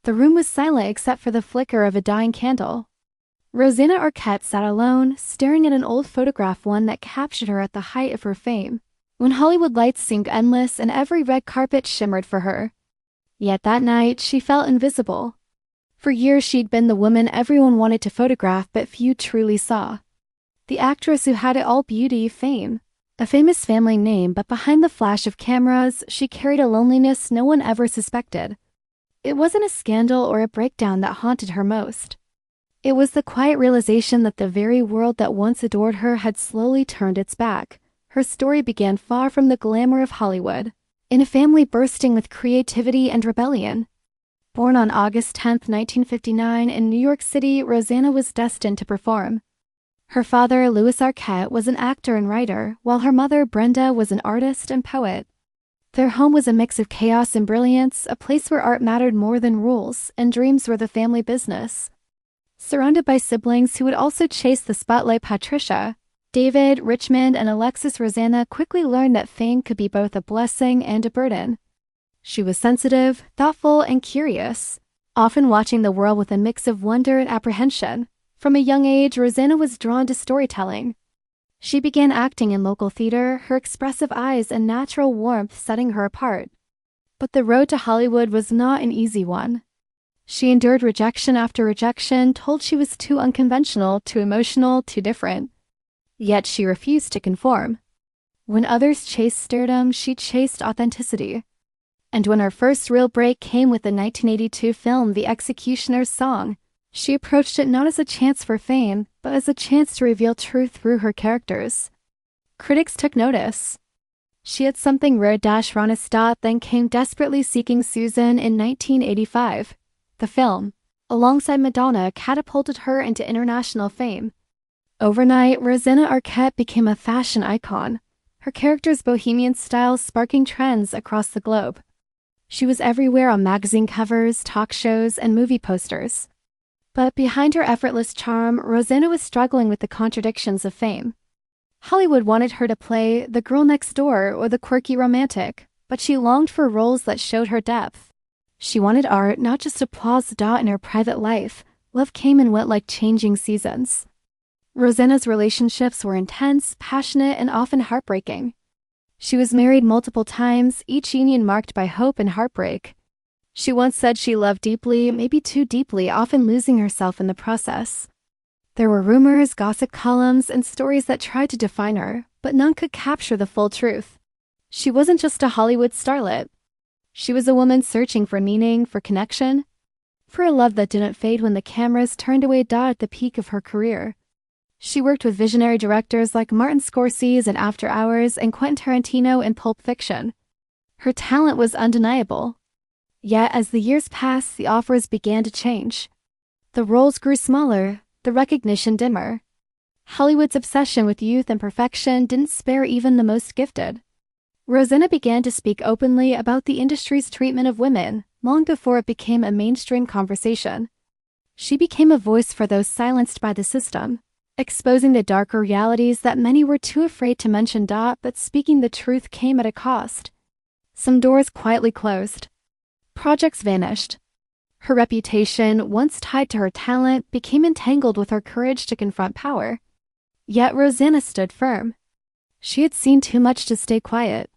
The room was silent except for the flicker of a dying candle. Rosanna Arquette sat alone, staring at an old photograph, one that captured her at the height of her fame, when Hollywood lights seemed endless and every red carpet shimmered for her. Yet that night, she felt invisible. For years, she'd been the woman everyone wanted to photograph but few truly saw. The actress who had it all: beauty, fame, a famous family name, but behind the flash of cameras, she carried a loneliness no one ever suspected. It wasn't a scandal or a breakdown that haunted her most. It was the quiet realization that the very world that once adored her had slowly turned its back. Her story began far from the glamour of Hollywood, in a family bursting with creativity and rebellion. Born on August 10, 1959, in New York City, Rosanna was destined to perform. Her father, Louis Arquette, was an actor and writer, while her mother, Brenda, was an artist and poet. Their home was a mix of chaos and brilliance, a place where art mattered more than rules, and dreams were the family business. Surrounded by siblings who would also chase the spotlight, Patricia, David, Richmond, and Alexis, Rosanna quickly learned that fame could be both a blessing and a burden. She was sensitive, thoughtful, and curious, often watching the world with a mix of wonder and apprehension. From a young age, Rosanna was drawn to storytelling. She began acting in local theater, her expressive eyes and natural warmth setting her apart. But the road to Hollywood was not an easy one. She endured rejection after rejection, told she was too unconventional, too emotional, too different. Yet she refused to conform. When others chased stardom, she chased authenticity. And when her first real break came with the 1982 film The Executioner's Song, she approached it not as a chance for fame, but as a chance to reveal truth through her characters. Critics took notice. She had something rare. Rana. Then came Desperately Seeking Susan in 1985. The film, alongside Madonna, catapulted her into international fame. Overnight, Rosanna Arquette became a fashion icon, her character's bohemian style sparking trends across the globe. She was everywhere on magazine covers, talk shows, and movie posters. But behind her effortless charm, Rosanna was struggling with the contradictions of fame. Hollywood wanted her to play the girl next door or the quirky romantic, but she longed for roles that showed her depth. She wanted art, not just applause. In her private life, love came and went like changing seasons. Rosanna's relationships were intense, passionate, and often heartbreaking. She was married multiple times, each union marked by hope and heartbreak. She once said she loved deeply, maybe too deeply, often losing herself in the process. There were rumors, gossip columns, and stories that tried to define her, but none could capture the full truth. She wasn't just a Hollywood starlet. She was a woman searching for meaning, for connection, for a love that didn't fade when the cameras turned away. At the peak of her career, she worked with visionary directors like Martin Scorsese in After Hours and Quentin Tarantino in Pulp Fiction. Her talent was undeniable. Yet, as the years passed, the offers began to change. The roles grew smaller, the recognition dimmer. Hollywood's obsession with youth and perfection didn't spare even the most gifted. Rosanna began to speak openly about the industry's treatment of women, long before it became a mainstream conversation. She became a voice for those silenced by the system, exposing the darker realities that many were too afraid to mention. But speaking the truth came at a cost. Some doors quietly closed. Projects vanished. Her reputation, once tied to her talent, became entangled with her courage to confront power. Yet Rosanna stood firm. She had seen too much to stay quiet.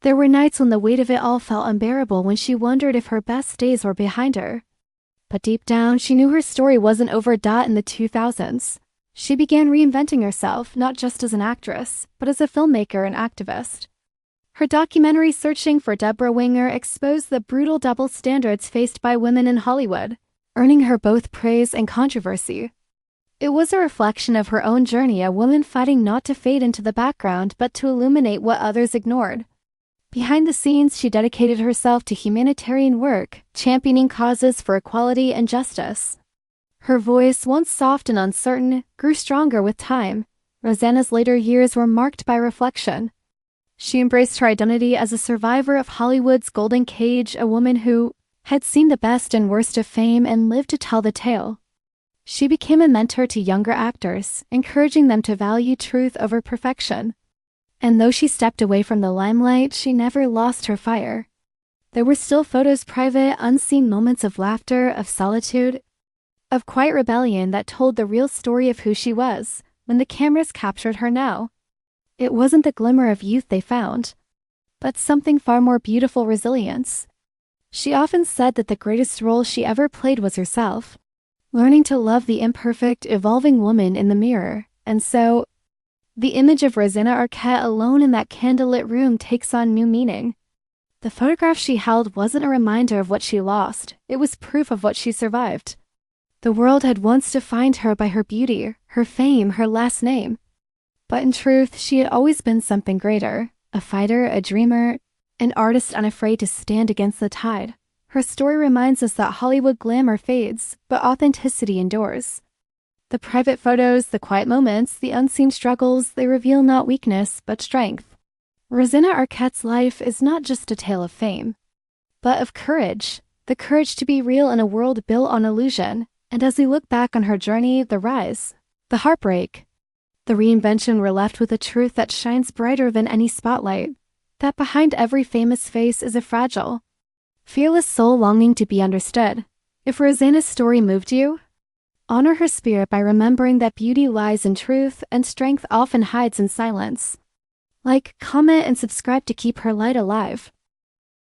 There were nights when the weight of it all felt unbearable, when she wondered if her best days were behind her. But deep down, she knew her story wasn't over. In the 2000s, she began reinventing herself, not just as an actress, but as a filmmaker and activist. Her documentary Searching for Deborah Winger exposed the brutal double standards faced by women in Hollywood, earning her both praise and controversy. It was a reflection of her own journey, a woman fighting not to fade into the background but to illuminate what others ignored. Behind the scenes, she dedicated herself to humanitarian work, championing causes for equality and justice. Her voice, once soft and uncertain, grew stronger with time. Rosanna's later years were marked by reflection. She embraced her identity as a survivor of Hollywood's golden cage, a woman who had seen the best and worst of fame and lived to tell the tale. She became a mentor to younger actors, encouraging them to value truth over perfection. And though she stepped away from the limelight, she never lost her fire. There were still photos, private, unseen moments of laughter, of solitude, of quiet rebellion that told the real story of who she was when the cameras captured her now. It wasn't the glimmer of youth they found, but something far more beautiful: resilience. She often said that the greatest role she ever played was herself, learning to love the imperfect, evolving woman in the mirror. And so, the image of Rosanna Arquette alone in that candlelit room takes on new meaning. The photograph she held wasn't a reminder of what she lost, it was proof of what she survived. The world had once defined her by her beauty, her fame, her last name. But in truth, she had always been something greater: a fighter, a dreamer, an artist unafraid to stand against the tide. Her story reminds us that Hollywood glamour fades, but authenticity endures. The private photos, the quiet moments, the unseen struggles, they reveal not weakness, but strength. Rosanna Arquette's life is not just a tale of fame, but of courage. The courage to be real in a world built on illusion. And as we look back on her journey, the rise, the heartbreak, the reinvention, we're left with a truth that shines brighter than any spotlight: that behind every famous face is a fragile, fearless soul longing to be understood. If Rosanna's story moved you, honor her spirit by remembering that beauty lies in truth and strength often hides in silence. Like, comment, and subscribe to keep her light alive.